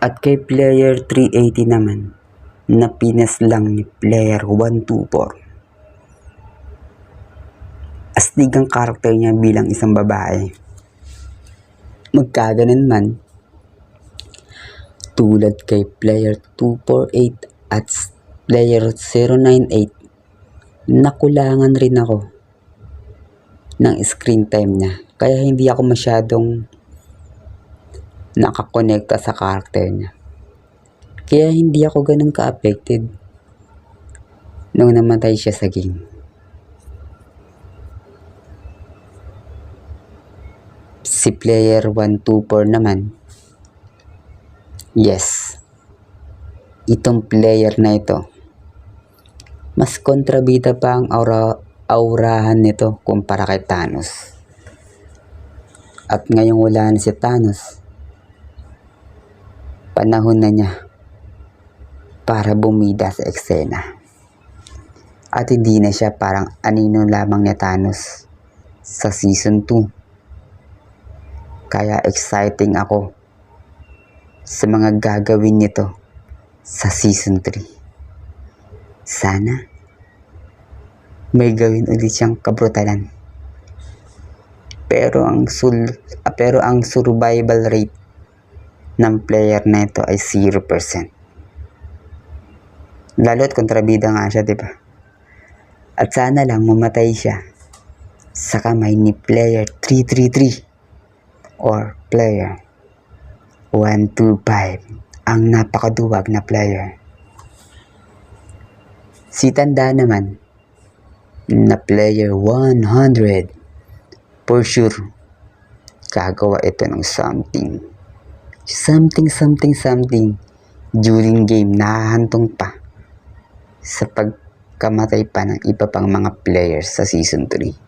At kay player 380 naman, na pinas lang ni player 124. Astig ang karakter niya bilang isang babae. Magkaganon man, tulad kay player 248 at player 098, nakulangan rin ako ng screen time niya. Kaya hindi ako masyadong nakakonekta sa karakter niya. Kaya hindi ako ganun ka-affected nung namatay siya sa game. Si player 124 naman, yes, itong player na ito, mas kontrabida pa ang aurahan nito kumpara kay Thanos. At ngayong wala na si Thanos, panahon na niya para bumida sa eksena. At hindi na siya parang anino lamang ni Thanos sa season 2. Kaya exciting ako sa mga gagawin nito sa season 3. Sana may gawin ulit siyang kabrutalan. Pero ang survival rate ng player na ito ay 0%. Lalo't kontrabida nga siya, diba? At sana lang mamatay siya sa kamay ni player 333 or player 125, ang napakaduwag na player. Si Tanda naman na player 100, for sure gagawa ito ng something during game. Nahahantong pa sa pagkamatay pa ng iba pang mga players sa season 3.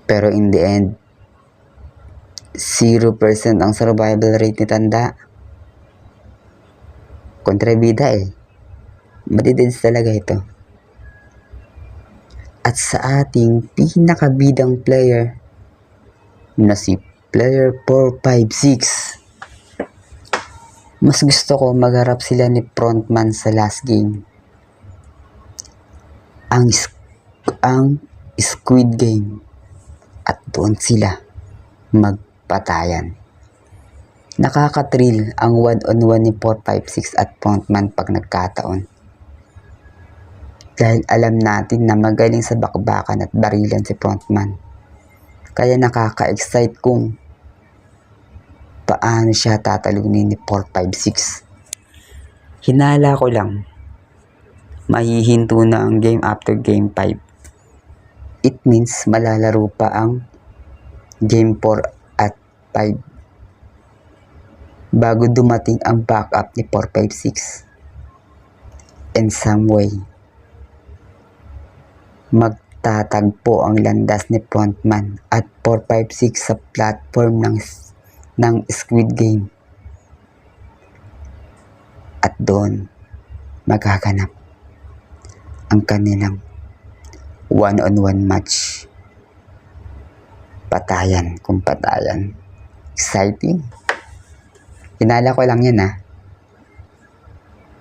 Pero in the end, 0% ang survival rate ni Tanda. Kontrabida Matideds talaga ito. At sa ating pinakabidang player na si player 456, mas gusto ko magharap sila ni Frontman sa last game. Ang Squid Game. At doon sila magpatayan. Nakaka-thrill ang 1-on-1 ni 456 at Frontman pag nagkataon. Dahil alam natin na magaling sa bakbakan at barilan si Frontman. Kaya nakaka-excite kung paano siya tatalunin ni 456. Hinala ko lang, mahihinto na ang game after game 5. It means malalaro pa ang game 4 at 5 bago dumating ang backup ni 456. In some way, magtatagpo ang landas ni Frontman at 456 sa platform ng Squid Game. At doon magaganap ang kanilang 1-on-1 match. Patayan kung patayan. Exciting. Hinala ko lang yan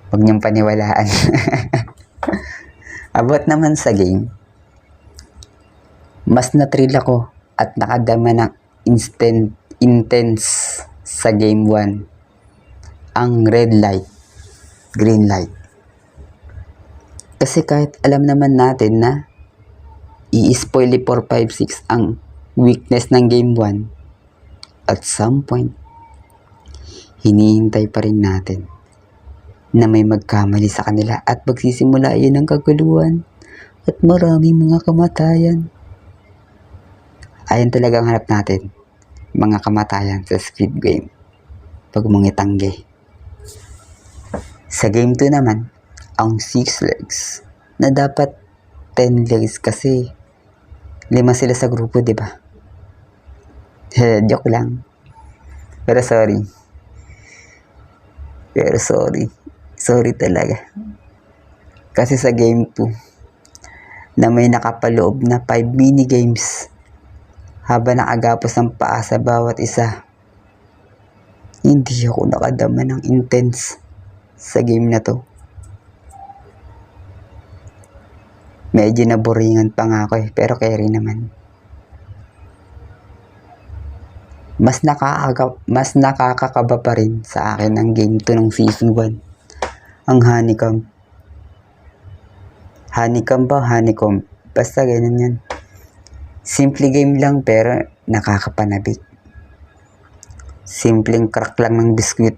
Huwag niyong paniwalaan. About naman sa game, mas na-thrill ako at nakadama ng intense sa game 1 ang red light, green light. Kasi kahit alam naman natin na i-spoil ni 456 ang weakness ng game 1, at some point, hinihintay pa rin natin na may magkamali sa kanila at magsisimula yun ang kaguluhan at maraming mga kamatayan. Ayan talagang hanap natin, mga kamatayan sa Squid Game pag mangitanggi. Sa game 2 naman, ang 6 legs na dapat 10 legs kasi 5 sila sa grupo, diba? Joke lang. Pero sorry. Sorry talaga. Kasi sa game 2 na may nakapaloob na 5 minigames habang nakagapos ang paa sa bawat isa, Hindi ako nakadama ng intense sa game na to. Medyo naboringan pa nga ako pero carry naman. Mas nakakakaba pa rin sa akin ang game 2 ng Season 1. Ang Honeycomb. Honeycomb ba? Honeycomb. Basta ganun yan. Simple game lang pero nakakapanabik. Simpleng crack lang ng biskwit.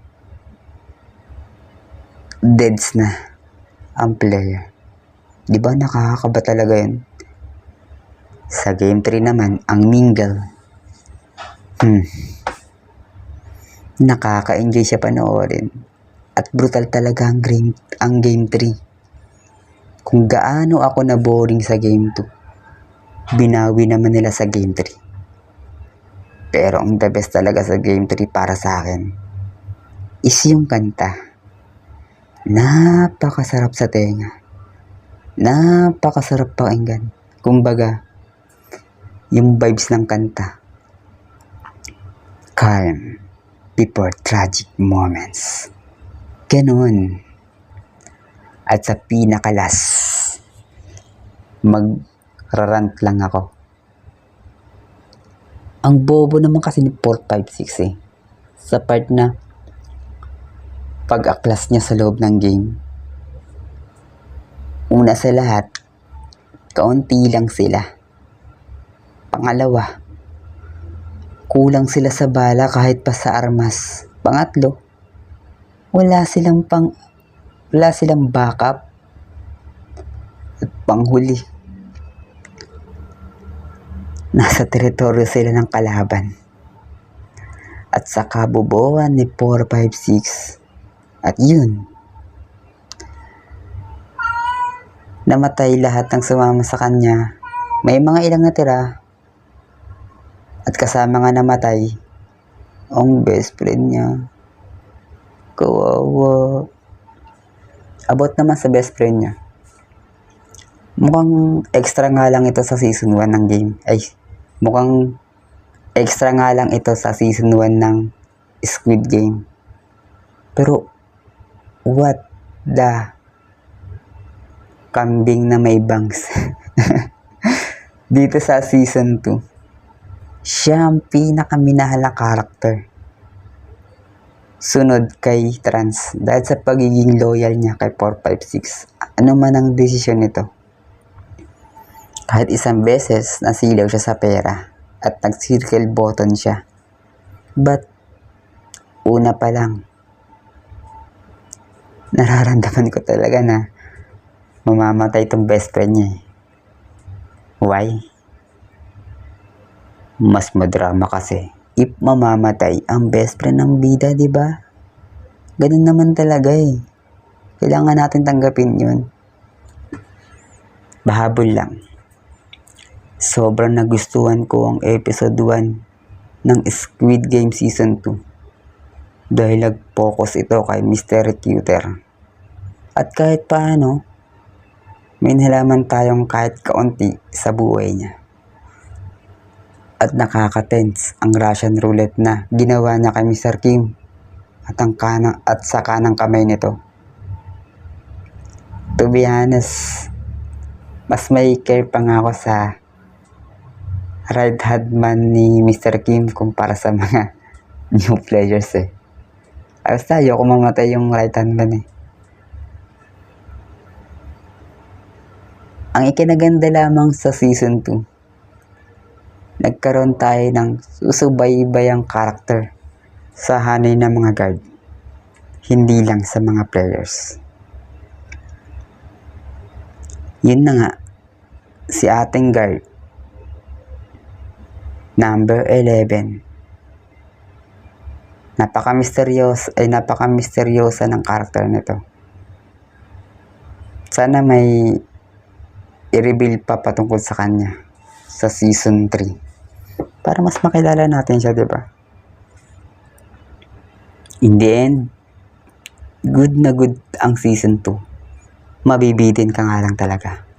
Deads na ang player. Di ba nakakakaba talaga yun? Sa game 3 naman, ang Mingle. Nakaka-enjoy siya panoorin. At brutal talaga ang game 3. Kung gaano ako na boring sa game 2, binawi naman nila sa game 3. Pero ang the best talaga sa game 3 para sa akin is yung kanta. Napakasarap sa tenga. Napakasarap pakinggan. Kumbaga, yung vibes ng kanta. Calm before tragic moments. Ganun. At sa pinakalas, magrarant lang ako. Ang bobo naman kasi ni 456 eh. Sa part na pag-aklas niya sa loob ng game. Una sa lahat, kaunti lang sila. Pangalawa, kulang sila sa bala kahit pa sa armas. Pangatlo, wala silang backup. At panghuli, nasa teritoryo sila ng kalaban. At sa kabobohan ni 456, at yun, namatay lahat ng sumama sa kanya. May mga ilang natira. At kasama nga namatay ang best friend niya. Kawawa. About naman sa best friend niya, mukhang extra nga lang ito sa season 1 ng game. Mukhang extra nga lang ito sa season 1 ng Squid Game. Pero what the kambing na may bangs. Dito sa season 2, siya ang pinakaminahal na karakter. Sunod kay Trans dahil sa pagiging loyal niya kay 456. Ano man ang desisyon nito. Kahit isang beses nasilaw siya sa pera at nag-circle button siya. But una pa lang, nararamdaman ko talaga na mamamatay itong best friend niya. Why? Mas madrama kasi if mamamatay ang best friend ng bida, di ba? Ganun naman talaga eh. Kailangan natin tanggapin yun. Bahabol lang. Sobrang nagustuhan ko ang episode 1 ng Squid Game Season 2 dahil nag-focus ito kay Mr. Recruiter. At kahit paano, may nalaman tayong kahit kaunti sa buhay niya. At nakaka-tense ang Russian roulette na ginawa niya kay Mr. Kim at sa kanang kamay nito. To be honest, mas may care pa nga ako sa right hand man ni Mr. Kim kumpara sa mga new players eh. Basta ayoko mamatay yung right hand man eh. Ang ikinaganda lamang sa season 2, nagkaroon tayo ng susubaybayang karakter sa hanay ng mga guard, hindi lang sa mga players. Yun na nga, si ating guard, number 11. Napaka-misteryosa ng karakter nito. Sana may i-reveal pa patungkol sa kanya sa season 3 para mas makilala natin siya, diba? In the end, good na good ang season 2. Mabibitin ka nga lang talaga.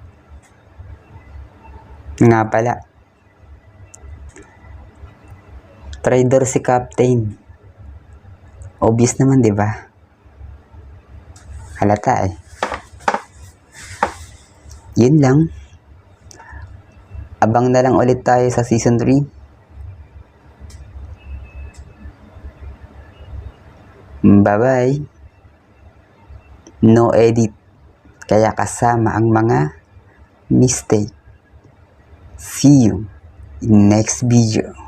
Nga pala, traitor si Captain. Obvious naman, di ba? Halata eh. Yun lang. Abang na lang ulit tayo sa season 3. Bye-bye. No edit. Kaya kasama ang mga mistake. See you in next video.